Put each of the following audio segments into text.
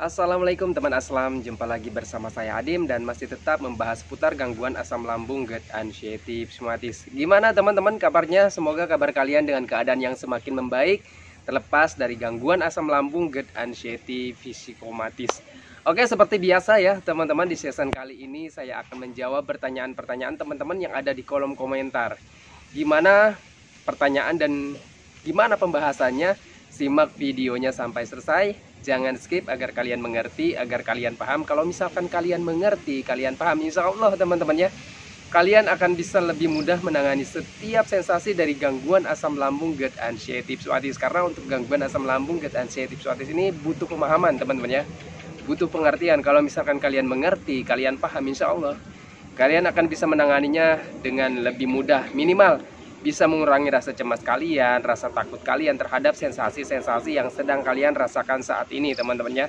Assalamualaikum teman Aslam, jumpa lagi bersama saya Adim dan masih tetap membahas seputar gangguan asam lambung GERD anxiety pseudomonas. Gimana teman-teman kabarnya? Semoga kabar kalian dengan keadaan yang semakin membaik terlepas dari gangguan asam lambung GERD anxiety pseudomonas. Oke, seperti biasa ya teman-teman, di season kali ini saya akan menjawab pertanyaan-pertanyaan teman-teman yang ada di kolom komentar. Gimana pertanyaan dan gimana pembahasannya? Simak videonya sampai selesai. Jangan skip agar kalian mengerti, agar kalian paham. Kalau misalkan kalian mengerti, kalian paham, insya Allah teman-teman ya, kalian akan bisa lebih mudah menangani setiap sensasi dari gangguan asam lambung GERD anxiety pseudomonas. Karena untuk gangguan asam lambung GERD anxiety pseudomonas ini butuh pemahaman teman-teman ya, butuh pengertian. Kalau misalkan kalian mengerti, kalian paham, insya Allah kalian akan bisa menanganinya dengan lebih mudah. Minimal bisa mengurangi rasa cemas kalian, rasa takut kalian terhadap sensasi-sensasi yang sedang kalian rasakan saat ini teman-teman ya.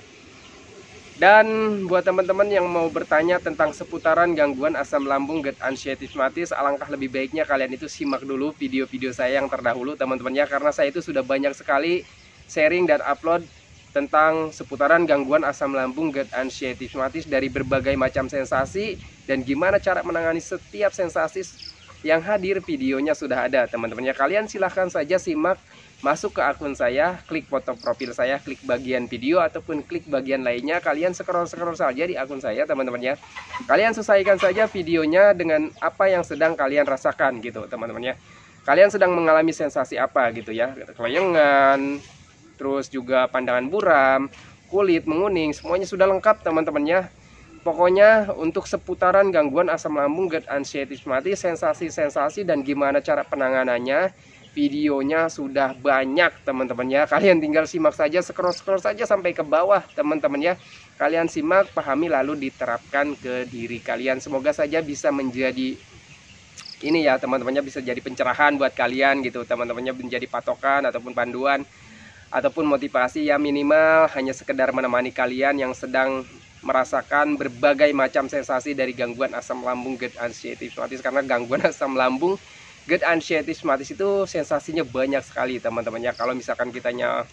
Dan buat teman-teman yang mau bertanya tentang seputaran gangguan asam lambung GERD anxiety pseudomonas, alangkah lebih baiknya kalian itu simak dulu video-video saya yang terdahulu teman-teman ya. Karena saya itu sudah banyak sekali sharing dan upload tentang seputaran gangguan asam lambung GERD anxiety pseudomonas dari berbagai macam sensasi dan gimana cara menangani setiap sensasi yang hadir. Videonya sudah ada teman-teman ya. Kalian silahkan saja simak, masuk ke akun saya, klik foto profil saya, klik bagian video ataupun klik bagian lainnya. Kalian scroll saja di akun saya teman-teman ya. Kalian sesuaikan saja videonya dengan apa yang sedang kalian rasakan gitu teman-teman ya. Kalian sedang mengalami sensasi apa gitu ya, kelayangan, terus juga pandangan buram, kulit menguning, semuanya sudah lengkap teman-teman ya. Pokoknya untuk seputaran gangguan asam lambung GERD anxiety pseudomonas, sensasi-sensasi dan gimana cara penanganannya, videonya sudah banyak teman-teman ya. Kalian tinggal simak saja, scroll saja sampai ke bawah teman-teman ya. Kalian simak, pahami, lalu diterapkan ke diri kalian. Semoga saja bisa menjadi ini ya teman-temannya, bisa jadi pencerahan buat kalian gitu teman-temannya, menjadi patokan ataupun panduan ataupun motivasi ya. Minimal hanya sekedar menemani kalian yang sedang merasakan berbagai macam sensasi dari gangguan asam lambung GERD anxiety pseudomonas. Karena gangguan asam lambung GERD anxiety pseudomonas itu sensasinya banyak sekali teman-temannya. Kalau misalkan kitanya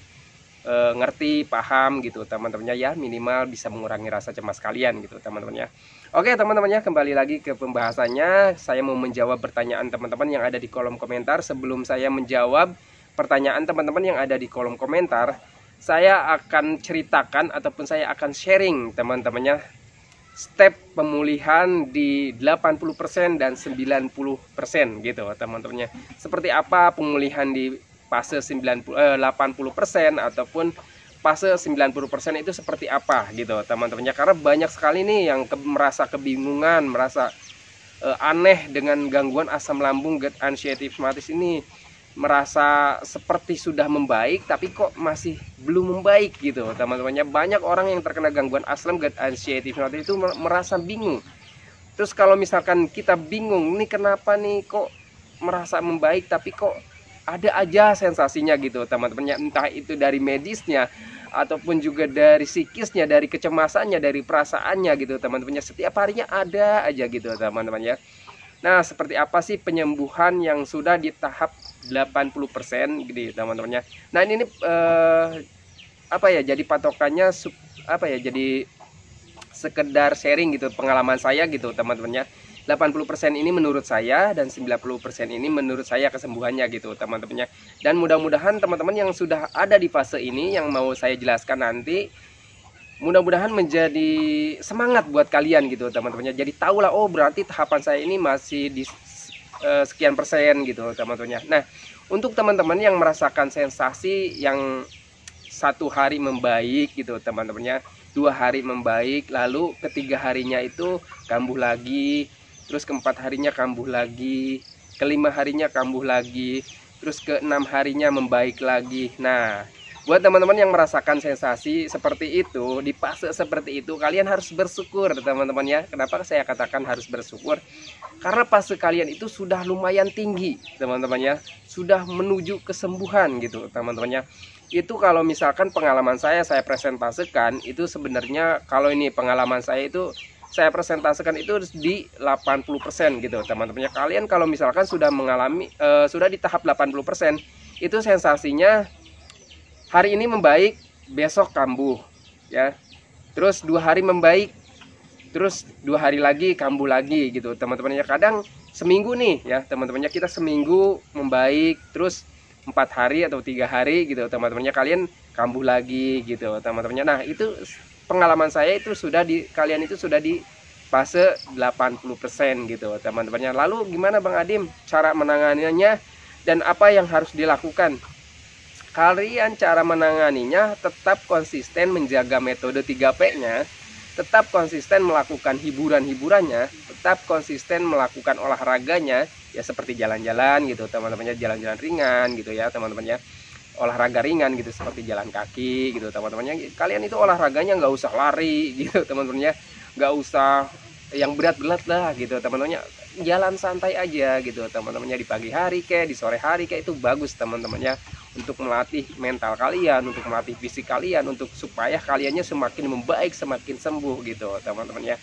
ngerti, paham gitu teman-temannya ya, minimal bisa mengurangi rasa cemas kalian gitu teman-temannya. Oke teman-temannya, kembali lagi ke pembahasannya. Saya mau menjawab pertanyaan teman-teman yang ada di kolom komentar. Sebelum saya menjawab pertanyaan teman-teman yang ada di kolom komentar, saya akan ceritakan ataupun saya akan sharing teman-temannya step pemulihan di 80% dan 90% gitu teman-temannya. Seperti apa pemulihan di fase 80% ataupun fase 90% itu seperti apa gitu teman-temannya. Karena banyak sekali nih yang merasa kebingungan, merasa aneh dengan gangguan asam lambung GERD anxiety pseudomonas ini, merasa seperti sudah membaik tapi kok masih belum membaik gitu teman-temannya. Banyak orang yang terkena gangguan asam GERD anxiety pseudomonas itu merasa bingung. Terus kalau misalkan kita bingung, ini kenapa nih kok merasa membaik tapi kok ada aja sensasinya gitu teman-temannya, entah itu dari medisnya ataupun juga dari psikisnya, dari kecemasannya, dari perasaannya gitu teman-temannya. Setiap harinya ada aja gitu teman-temannya. Nah, seperti apa sih penyembuhan yang sudah di tahap 80% gitu teman-temannya. Nah, ini apa ya, jadi patokannya apa ya, jadi sekedar sharing gitu pengalaman saya gitu teman-temannya. 80% ini menurut saya dan 90% ini menurut saya kesembuhannya gitu teman-temannya. Dan mudah-mudahan teman-teman yang sudah ada di fase ini yang mau saya jelaskan nanti, mudah-mudahan menjadi semangat buat kalian gitu teman-temannya. Jadi tahulah, oh berarti tahapan saya ini masih di sekian persen gitu teman-temannya. Nah, untuk teman-teman yang merasakan sensasi yang 1 hari membaik gitu teman-temannya, 2 hari membaik, lalu ke-3 harinya itu kambuh lagi, terus ke-4 harinya kambuh lagi, ke-5 harinya kambuh lagi, terus ke-6 harinya membaik lagi. Nah, buat teman-teman yang merasakan sensasi seperti itu, di fase seperti itu, kalian harus bersyukur teman-teman ya. Kenapa saya katakan harus bersyukur? Karena fase kalian itu sudah lumayan tinggi teman-teman ya, sudah menuju kesembuhan gitu teman-teman ya. Itu kalau misalkan pengalaman saya presentasikan, itu sebenarnya kalau ini pengalaman saya itu saya presentasikan itu di 80% gitu teman-teman ya. Kalian kalau misalkan sudah mengalami sudah di tahap 80%, itu sensasinya hari ini membaik, besok kambuh ya. terus 2 hari membaik, terus 2 hari lagi kambuh lagi gitu teman-temannya. Kadang seminggu nih ya teman-temannya, kita seminggu membaik, terus 4 hari atau 3 hari gitu teman-temannya kalian kambuh lagi gitu teman-temannya. Nah itu pengalaman saya itu sudah di kalian itu sudah di fase 80% gitu teman-temannya. Lalu gimana Bang Adim cara menanganinya dan apa yang harus dilakukan? Kalian cara menanganinya tetap konsisten menjaga metode 3P-nya, tetap konsisten melakukan hiburan-hiburannya, tetap konsisten melakukan olahraganya, ya seperti jalan-jalan gitu teman-temannya, jalan-jalan ringan gitu ya teman-temannya, olahraga ringan gitu seperti jalan kaki gitu teman-temannya. Kalian itu olahraganya nggak usah lari gitu teman-temannya, nggak usah yang berat-berat lah gitu teman-temannya, jalan santai aja gitu teman-temannya, di pagi hari kayak di sore hari kayak itu bagus teman-temannya, untuk melatih mental kalian, untuk melatih fisik kalian, untuk supaya kaliannya semakin membaik, semakin sembuh gitu teman-teman ya.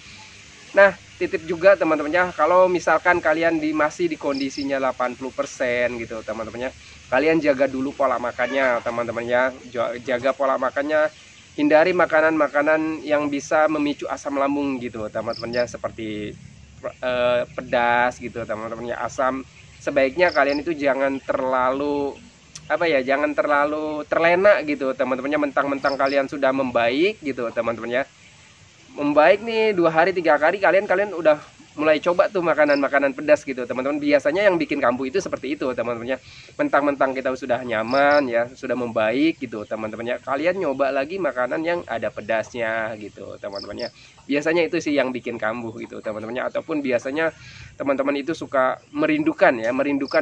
Nah titip juga teman-temannya, kalau misalkan kalian masih di kondisinya 80% gitu teman-temannya, kalian jaga dulu pola makannya teman-teman ya, jaga pola makannya, hindari makanan-makanan yang bisa memicu asam lambung gitu teman-teman ya, seperti pedas gitu teman-teman ya. Asam sebaiknya kalian itu jangan terlalu jangan terlalu terlena gitu teman-temannya, mentang-mentang kalian sudah membaik gitu teman-teman ya, membaik nih 2 hari 3 hari kalian udah mulai coba tuh makanan-makanan pedas gitu teman-teman. Biasanya yang bikin kambuh itu seperti itu teman-temannya, mentang-mentang kita sudah nyaman ya, sudah membaik gitu teman-temannya, kalian nyoba lagi makanan yang ada pedasnya gitu teman-temannya. Biasanya itu sih yang bikin kambuh gitu teman-temannya. Ataupun biasanya teman-teman itu suka merindukan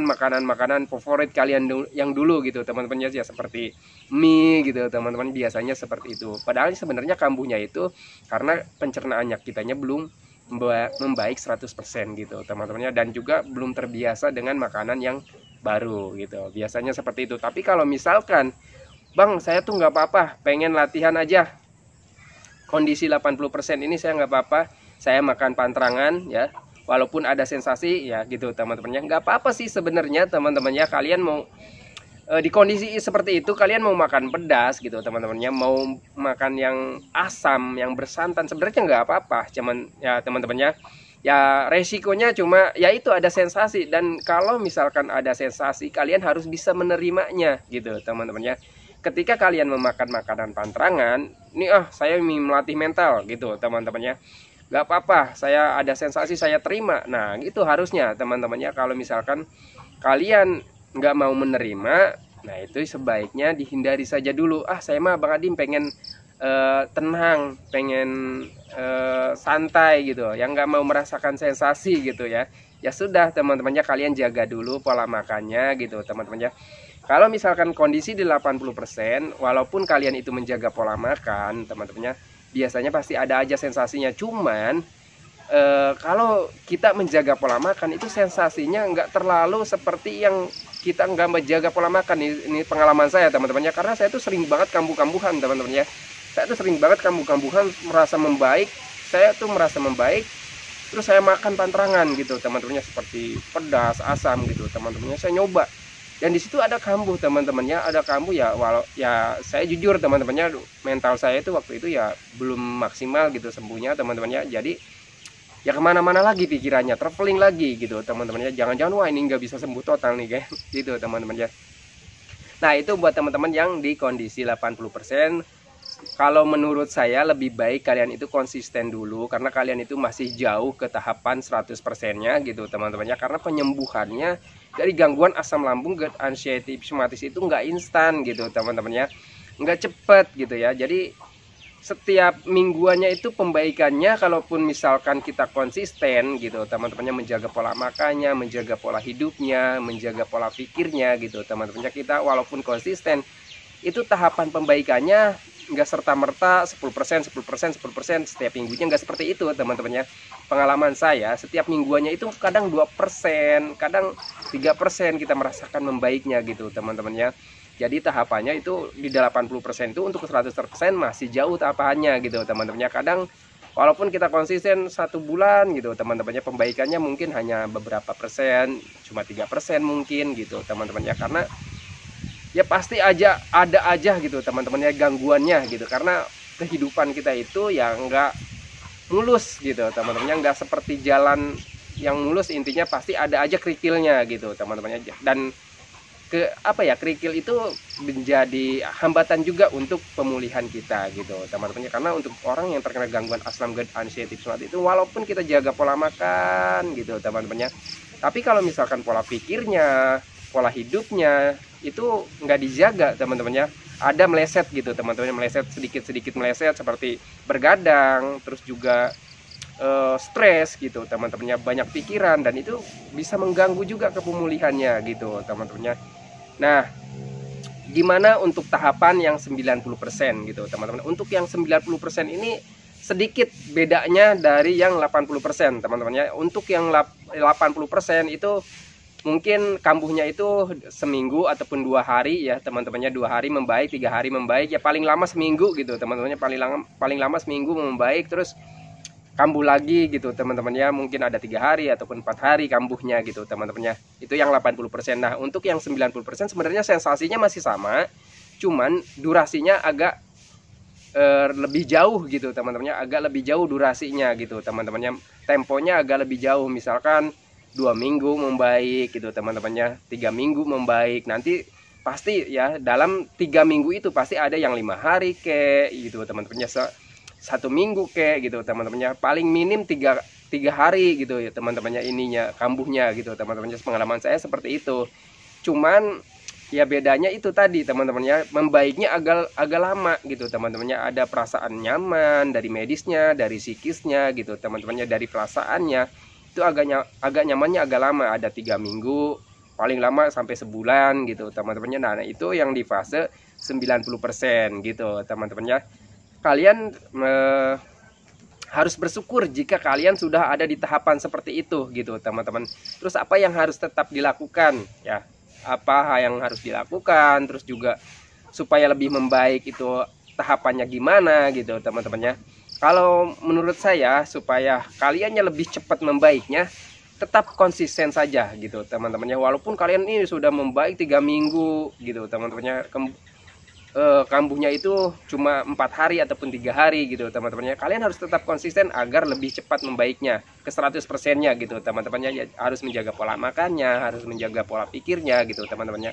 makanan-makanan favorit kalian yang dulu gitu teman-teman ya, seperti mie gitu teman-teman. Biasanya seperti itu, padahal sebenarnya kambuhnya itu karena pencernaannya kitanya belum membaik 100% gitu teman-temannya, dan juga belum terbiasa dengan makanan yang baru gitu. Biasanya seperti itu. Tapi kalau misalkan Bang saya tuh nggak apa-apa, pengen latihan aja, kondisi 80% ini saya nggak apa-apa, saya makan pantrangan ya, walaupun ada sensasi ya gitu teman-temannya, nggak apa-apa sih sebenarnya teman-temannya. Kalian mau di kondisi seperti itu, kalian mau makan pedas gitu teman-temannya, mau makan yang asam, yang bersantan, sebenarnya nggak apa-apa. Cuman ya teman-temannya, ya resikonya cuma ya itu ada sensasi, dan kalau misalkan ada sensasi kalian harus bisa menerimanya gitu teman-temannya. Ketika kalian memakan makanan pantrangan, ini saya melatih mental gitu teman-temannya, nggak apa-apa, saya ada sensasi saya terima. Nah itu harusnya teman-temannya. Kalau misalkan kalian nggak mau menerima, nah itu sebaiknya dihindari saja dulu. Saya mah Bang Adim pengen tenang, pengen santai gitu, yang nggak mau merasakan sensasi gitu ya. Ya sudah teman-temannya, kalian jaga dulu pola makannya gitu teman-temannya. Kalau misalkan kondisi di 80%, walaupun kalian itu menjaga pola makan teman-temannya, biasanya pasti ada aja sensasinya. Cuman kalau kita menjaga pola makan itu sensasinya nggak terlalu seperti yang kita nggak menjaga pola makan. Ini pengalaman saya teman-temannya, karena saya tuh sering banget kambuh-kambuhan teman-temannya. Saya tuh sering banget kambuh-kambuhan, merasa membaik. Saya tuh merasa membaik, terus saya makan pantrangan gitu teman-temannya, seperti pedas, asam gitu teman-temannya. Saya nyoba, dan di situ ada kambuh teman-temannya, ada kambuh ya. Walau ya saya jujur teman-temannya, mental saya itu waktu itu ya belum maksimal gitu sembuhnya teman-temannya. Jadi ya kemana-mana lagi pikirannya, traveling lagi gitu teman-temannya. Jangan-jangan wah ini nggak bisa sembuh total nih kayak gitu teman-temannya. Nah itu buat teman-teman yang di kondisi 80%. Kalau menurut saya lebih baik kalian itu konsisten dulu, karena kalian itu masih jauh ke tahapan 100%-nya gitu teman-temannya. Karena penyembuhannya dari gangguan asam lambung, GERD, anxiety, psoriasis itu nggak instan gitu teman-temannya, nggak cepet gitu ya. Jadi setiap mingguannya itu pembaikannya, kalaupun misalkan kita konsisten gitu teman-temannya, menjaga pola makannya, menjaga pola hidupnya, menjaga pola pikirnya gitu teman-temannya, kita walaupun konsisten, itu tahapan pembaikannya nggak serta-merta 10%, 10%, 10% setiap minggunya, nggak seperti itu teman-temannya. Pengalaman saya, setiap mingguannya itu kadang 2%, kadang 3% kita merasakan membaiknya gitu teman-temannya. Jadi tahapannya itu di 80% itu, untuk 100% masih jauh tahapannya gitu teman-temannya. Kadang walaupun kita konsisten 1 bulan gitu teman-temannya, pembaikannya mungkin hanya beberapa persen, cuma 3% mungkin gitu teman-temannya. Karena ya pasti ada aja gitu teman-temannya gangguannya gitu. Karena kehidupan kita itu ya nggak mulus gitu teman-teman, nggak seperti jalan yang mulus, intinya pasti ada aja kerikilnya gitu teman-teman. Dan kerikil itu menjadi hambatan juga untuk pemulihan kita gitu teman-teman, karena untuk orang yang terkena gangguan asam GERD anxiety psychosis itu walaupun kita jaga pola makan gitu teman-teman, tapi kalau misalkan pola pikirnya, pola hidupnya itu nggak dijaga teman-teman, ada meleset gitu teman-teman, meleset sedikit-sedikit meleset seperti bergadang, terus juga stres gitu teman-temannya, banyak pikiran, dan itu bisa mengganggu juga kepemulihannya gitu teman-temannya. Nah, gimana untuk tahapan yang 90% gitu teman-teman? Untuk yang 90% ini sedikit bedanya dari yang 80% teman-temannya. Untuk yang 80% itu mungkin kambuhnya itu seminggu ataupun 2 hari ya teman-temannya, 2 hari membaik, 3 hari membaik, ya paling lama seminggu gitu teman-temannya, paling lama seminggu membaik, terus kambuh lagi gitu teman-temannya, mungkin ada 3 hari ataupun 4 hari kambuhnya gitu teman-temannya. Itu yang 80%. Nah, untuk yang 90% sebenarnya sensasinya masih sama, cuman durasinya agak lebih jauh gitu teman-temannya, agak lebih jauh durasinya gitu teman-temannya, temponya agak lebih jauh, misalkan 2 minggu membaik gitu teman-temannya, 3 minggu membaik. Nanti pasti ya dalam 3 minggu itu pasti ada yang 5 hari kayak gitu teman-temannya, 1 minggu kayak gitu teman-temannya, paling minim 3 hari gitu ya teman-temannya, ininya kambuhnya gitu teman-temannya. Pengalaman saya seperti itu. Cuman ya bedanya itu tadi teman-temannya, membaiknya agak lama gitu teman-temannya, ada perasaan nyaman dari medisnya, dari psikisnya gitu teman-temannya, dari perasaannya itu agak nyamannya agak lama, ada 3 minggu, paling lama sampai sebulan gitu teman-temannya. Nah, itu yang di fase 90% gitu teman-temannya. Kalian harus bersyukur jika kalian sudah ada di tahapan seperti itu gitu teman-teman. Terus apa yang harus tetap dilakukan ya, apa yang harus dilakukan, terus juga supaya lebih membaik itu tahapannya gimana gitu teman-temannya. Kalau menurut saya, supaya kaliannya lebih cepat membaiknya, tetap konsisten saja gitu teman-temannya. Walaupun kalian ini sudah membaik 3 minggu gitu teman-temannya, kambuhnya itu cuma 4 hari ataupun 3 hari gitu teman-temannya, kalian harus tetap konsisten agar lebih cepat membaiknya ke 100%-nya gitu teman-temannya. Ya, harus menjaga pola makannya, harus menjaga pola pikirnya gitu teman-temannya,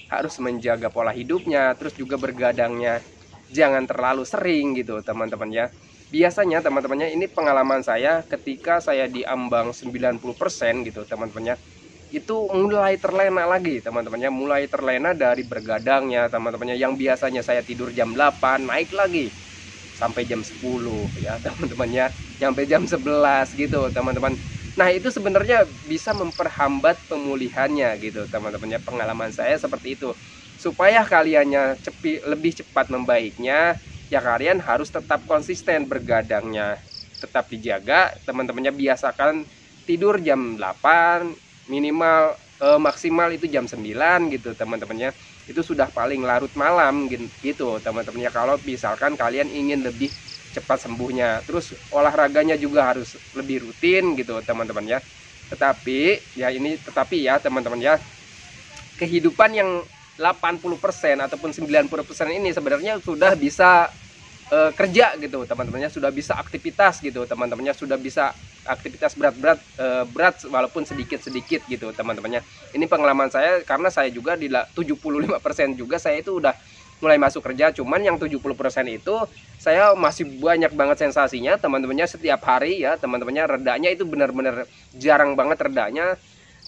harus menjaga pola hidupnya, terus juga bergadangnya jangan terlalu sering gitu teman-temannya. Biasanya teman-temannya, ini pengalaman saya ketika saya di ambang 90% gitu teman-temannya, itu mulai terlena lagi teman-temannya, mulai terlena dari bergadangnya teman-temannya, yang biasanya saya tidur jam 8 naik lagi sampai jam 10 ya teman-temannya, sampai jam 11 gitu teman-teman. Nah, itu sebenarnya bisa memperhambat pemulihannya gitu teman-temannya. Pengalaman saya seperti itu. Supaya kaliannya lebih cepat membaiknya, ya kalian harus tetap konsisten bergadangnya, tetap dijaga teman-temannya. Biasakan tidur jam 8 minimal, maksimal itu jam 9 gitu teman-temannya. Itu sudah paling larut malam gitu teman-temannya, kalau misalkan kalian ingin lebih cepat sembuhnya. Terus olahraganya juga harus lebih rutin gitu teman-teman ya. Tetapi ya teman-teman ya, kehidupan yang 80% ataupun 90% ini sebenarnya sudah bisa kerja gitu teman-temannya, sudah bisa aktivitas gitu teman-temannya, sudah bisa aktivitas berat walaupun sedikit-sedikit gitu teman-temannya. Ini pengalaman saya, karena saya juga di 75% juga saya itu udah mulai masuk kerja. Cuman yang 70% itu saya masih banyak banget sensasinya teman-temannya, setiap hari ya teman-temannya. Redanya itu benar-benar jarang banget redanya,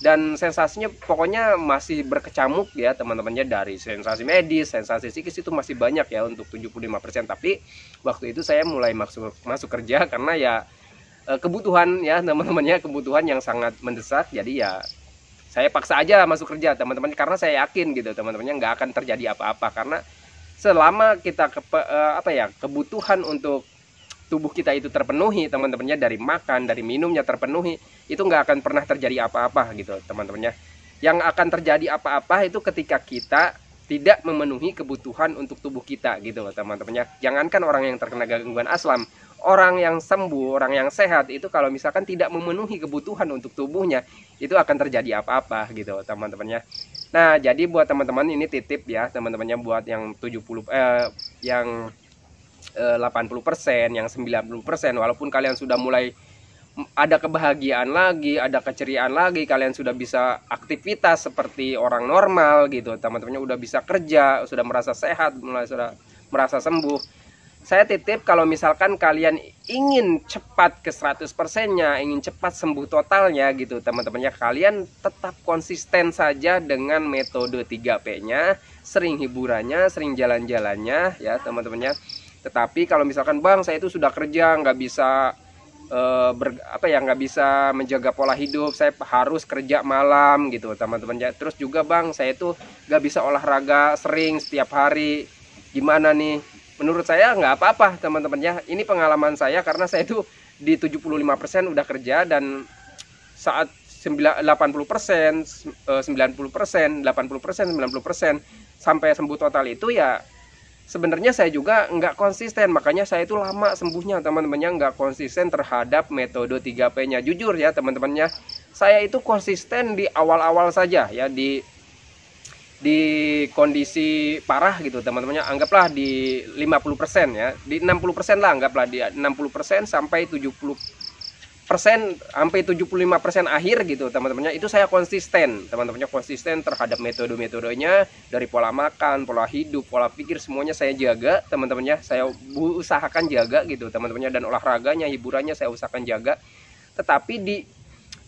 dan sensasinya pokoknya masih berkecamuk ya teman-temannya, dari sensasi medis, sensasi psikis itu masih banyak ya untuk 75%. Tapi waktu itu saya mulai masuk kerja karena ya kebutuhan ya teman-temannya, kebutuhan yang sangat mendesak. Jadi ya saya paksa aja masuk kerja teman-teman, karena saya yakin gitu teman-temannya nggak akan terjadi apa-apa, karena selama kita kebutuhan untuk tubuh kita itu terpenuhi teman-temannya, dari makan, dari minumnya terpenuhi, itu nggak akan pernah terjadi apa-apa gitu teman-temannya. Yang akan terjadi apa-apa itu ketika kita tidak memenuhi kebutuhan untuk tubuh kita gitu teman-temannya. Jangankan orang yang terkena gangguan asam, orang yang sembuh, orang yang sehat itu kalau misalkan tidak memenuhi kebutuhan untuk tubuhnya, itu akan terjadi apa-apa gitu teman-temannya. Nah, jadi buat teman-teman ini titip ya teman-temannya, buat yang yang 80%, yang 90%, walaupun kalian sudah mulai ada kebahagiaan lagi, ada keceriaan lagi, kalian sudah bisa aktivitas seperti orang normal gitu, teman-temannya udah bisa kerja, sudah merasa sehat, sudah merasa sembuh. Saya titip kalau misalkan kalian ingin cepat ke 100%-nya, ingin cepat sembuh totalnya gitu teman-temannya, kalian tetap konsisten saja dengan metode 3P-nya, sering hiburannya, sering jalan-jalannya ya teman-temannya. Tetapi kalau misalkan bang saya itu sudah kerja nggak bisa nggak bisa menjaga pola hidup, saya harus kerja malam gitu teman-teman ya. Terus juga bang saya itu nggak bisa olahraga sering setiap hari, gimana nih? Menurut saya nggak apa-apa teman-teman ya. Ini pengalaman saya karena saya itu di 75% udah kerja, dan saat 80%, 90%, 80%, 90% sampai sembuh total itu ya sebenarnya saya juga nggak konsisten. Makanya saya itu lama sembuhnya teman-temannya, nggak konsisten terhadap metode 3P-nya. Jujur ya teman-temannya, saya itu konsisten di awal-awal saja ya, di kondisi parah gitu teman-temannya, anggaplah di 50% ya, di 60% lah, anggaplah di 60% sampai 70%, sampai 75% akhir gitu teman-temannya, itu saya konsisten teman-temannya, konsisten terhadap metode-metodenya, dari pola makan, pola hidup, pola pikir, semuanya saya jaga teman-temannya, saya usahakan jaga gitu teman-temannya, dan olahraganya, hiburannya saya usahakan jaga. Tetapi di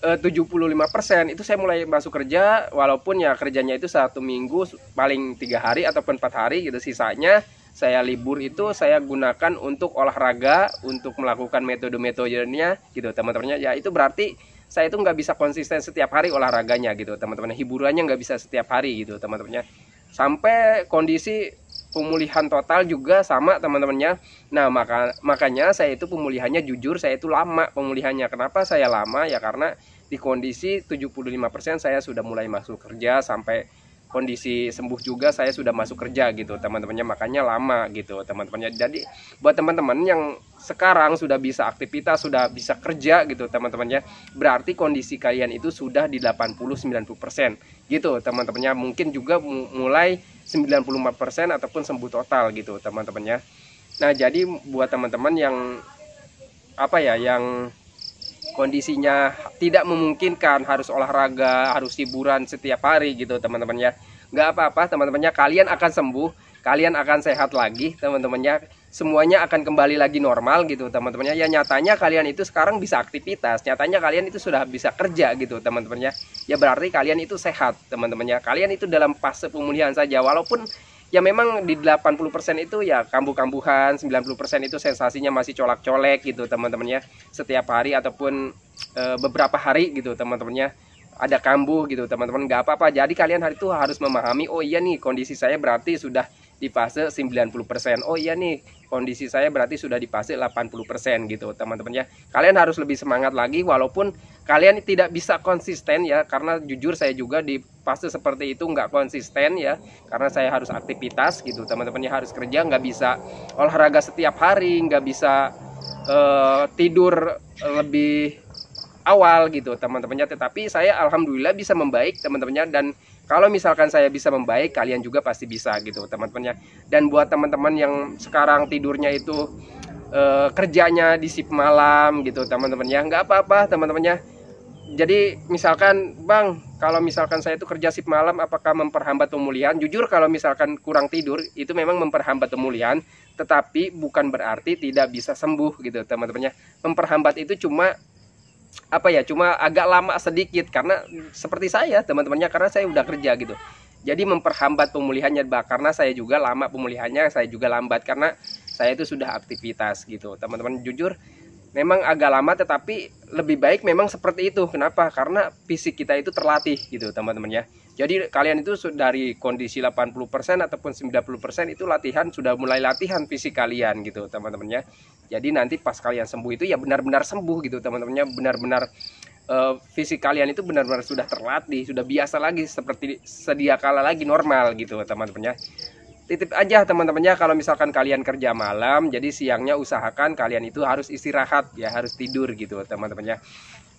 75% itu saya mulai masuk kerja, walaupun ya kerjanya itu 1 minggu paling 3 hari ataupun 4 hari gitu, sisanya saya libur itu saya gunakan untuk olahraga, untuk melakukan metode-metodenya gitu teman-temannya. Ya itu berarti saya itu nggak bisa konsisten setiap hari olahraganya gitu teman-teman, hiburannya nggak bisa setiap hari gitu teman-temannya, sampai kondisi pemulihan total juga sama teman-temannya. Nah makanya saya itu pemulihannya, jujur saya itu lama pemulihannya. Kenapa saya lama? Ya karena di kondisi 75% saya sudah mulai masuk kerja, sampai kondisi sembuh juga saya sudah masuk kerja gitu teman-temannya, makanya lama gitu teman-temannya. Jadi buat teman-teman yang sekarang sudah bisa aktivitas, sudah bisa kerja gitu teman-temannya, berarti kondisi kalian itu sudah di 80-90% gitu teman-temannya, mungkin juga mulai 95% ataupun sembuh total gitu teman-temannya. Nah jadi buat teman-teman yang yang kondisinya tidak memungkinkan harus olahraga, harus hiburan setiap hari gitu teman-teman ya, nggak apa-apa teman-temannya, kalian akan sembuh, kalian akan sehat lagi teman-temannya, semuanya akan kembali lagi normal gitu teman-temannya. Ya nyatanya kalian itu sekarang bisa aktivitas, nyatanya kalian itu sudah bisa kerja gitu teman-temannya, ya berarti kalian itu sehat teman-temannya. Kalian itu dalam fase pemulihan saja, walaupun ya memang di 80% itu ya kambuh-kambuhan, 90% itu sensasinya masih colak-colek gitu teman-temannya, setiap hari ataupun beberapa hari gitu teman-temannya ada kambuh gitu teman-teman, nggak apa-apa. Jadi kalian hari itu harus memahami, oh iya nih kondisi saya berarti sudah di fase 90%, oh iya nih kondisi saya berarti sudah di fase 80% gitu teman-teman ya. Kalian harus lebih semangat lagi, walaupun kalian tidak bisa konsisten ya, karena jujur saya juga di fase seperti itu nggak konsisten ya, karena saya harus aktivitas gitu teman-teman ya, harus kerja, nggak bisa olahraga setiap hari, nggak bisa tidur lebih awal gitu teman-temannya. Tetapi saya alhamdulillah bisa membaik teman-temannya, dan kalau misalkan saya bisa membaik, kalian juga pasti bisa gitu teman-temannya. Dan buat teman-teman yang sekarang tidurnya itu kerjanya di shift malam gitu teman-temannya, nggak apa-apa teman-temannya. Jadi misalkan bang, kalau misalkan saya itu kerja shift malam, apakah memperhambat pemulihan? Jujur kalau misalkan kurang tidur itu memang memperhambat pemulihan, tetapi bukan berarti tidak bisa sembuh gitu teman-temannya. Memperhambat itu cuma cuma agak lama sedikit, karena seperti saya teman-temannya, karena saya udah kerja gitu. Jadi memperhambat pemulihannya, karena saya juga lama pemulihannya, saya juga lambat karena saya itu sudah aktivitas gitu teman-teman. Jujur memang agak lama, tetapi lebih baik memang seperti itu. Kenapa? Karena fisik kita itu terlatih gitu teman-teman ya. Jadi kalian itu dari kondisi 80% ataupun 90% itu latihan, sudah mulai latihan fisik kalian gitu teman-teman ya. Jadi nanti pas kalian sembuh itu ya benar-benar sembuh gitu teman-temannya, benar-benar fisik kalian itu benar-benar sudah terlatih, sudah biasa lagi seperti sedia kala lagi, normal gitu teman-teman ya. Titip aja teman-temannya, kalau misalkan kalian kerja malam, jadi siangnya usahakan kalian itu harus istirahat ya, harus tidur gitu teman-temannya.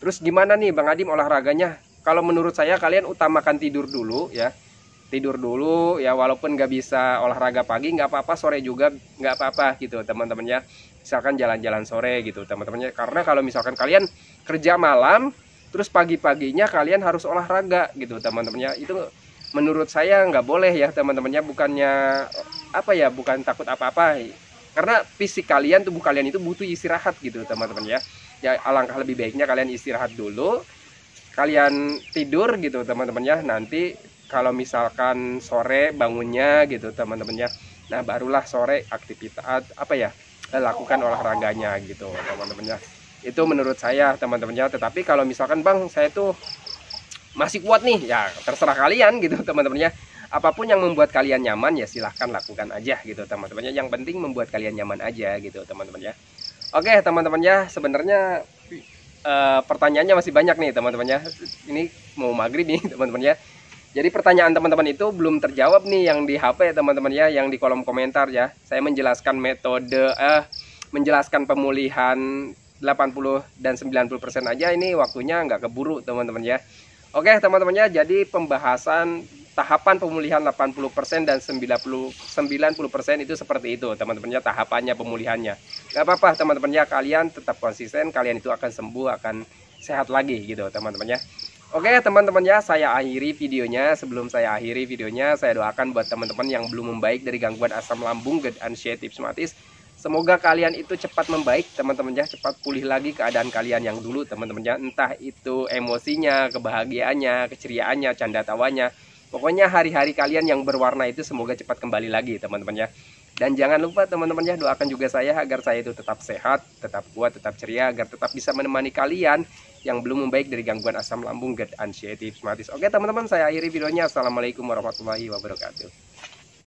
Terus gimana nih Bang Adim olahraganya? Kalau menurut saya kalian utamakan tidur dulu ya. tidur dulu ya, walaupun nggak bisa olahraga pagi nggak apa-apa, sore juga nggak apa-apa gitu teman-teman ya. Misalkan jalan-jalan sore gitu teman-temannya, karena kalau misalkan kalian kerja malam terus pagi-paginya kalian harus olahraga gitu teman-temannya, itu menurut saya nggak boleh ya teman-temannya. Bukannya apa ya, bukan takut apa-apa, karena fisik kalian, tubuh kalian itu butuh istirahat gitu teman-teman ya. Ya alangkah lebih baiknya kalian istirahat dulu, kalian tidur gitu teman-teman ya. Nanti kalau misalkan sore bangunnya gitu teman-teman ya, nah barulah sore aktivitas apa ya, lakukan olahraganya gitu teman-teman ya. Itu menurut saya teman-teman ya. Tetapi kalau misalkan bang saya tuh masih kuat nih, ya terserah kalian gitu teman-teman ya. Apapun yang membuat kalian nyaman ya silahkan lakukan aja gitu teman-teman ya. Yang penting membuat kalian nyaman aja gitu teman-teman ya. Oke teman-teman ya, sebenarnya pertanyaannya masih banyak nih teman-teman ya. Ini mau maghrib nih teman-teman ya. Jadi pertanyaan teman-teman itu belum terjawab nih yang di HP teman-teman ya, yang di kolom komentar ya. Saya menjelaskan metode menjelaskan pemulihan 80 dan 90% aja, ini waktunya nggak keburu teman-teman ya. Oke teman-teman ya, jadi pembahasan tahapan pemulihan 80% dan 90% itu seperti itu teman-teman ya, tahapannya pemulihannya. Nggak apa-apa teman-teman ya, kalian tetap konsisten, kalian itu akan sembuh, akan sehat lagi gitu teman-teman ya. Oke teman-teman ya, saya akhiri videonya. Sebelum saya akhiri videonya, saya doakan buat teman-teman yang belum membaik dari gangguan asam lambung, GERD unsheath rheumatis, semoga kalian itu cepat membaik teman-teman ya, cepat pulih lagi keadaan kalian yang dulu teman-teman ya. Entah itu emosinya, kebahagiaannya, keceriaannya, canda tawanya, pokoknya hari-hari kalian yang berwarna itu semoga cepat kembali lagi teman-teman ya. Dan jangan lupa teman-teman ya, doakan juga saya agar saya itu tetap sehat, tetap kuat, tetap ceria, agar tetap bisa menemani kalian yang belum membaik dari gangguan asam lambung, GERD unsheath rheumatis. Oke teman-teman, saya akhiri videonya. Assalamualaikum warahmatullahi wabarakatuh.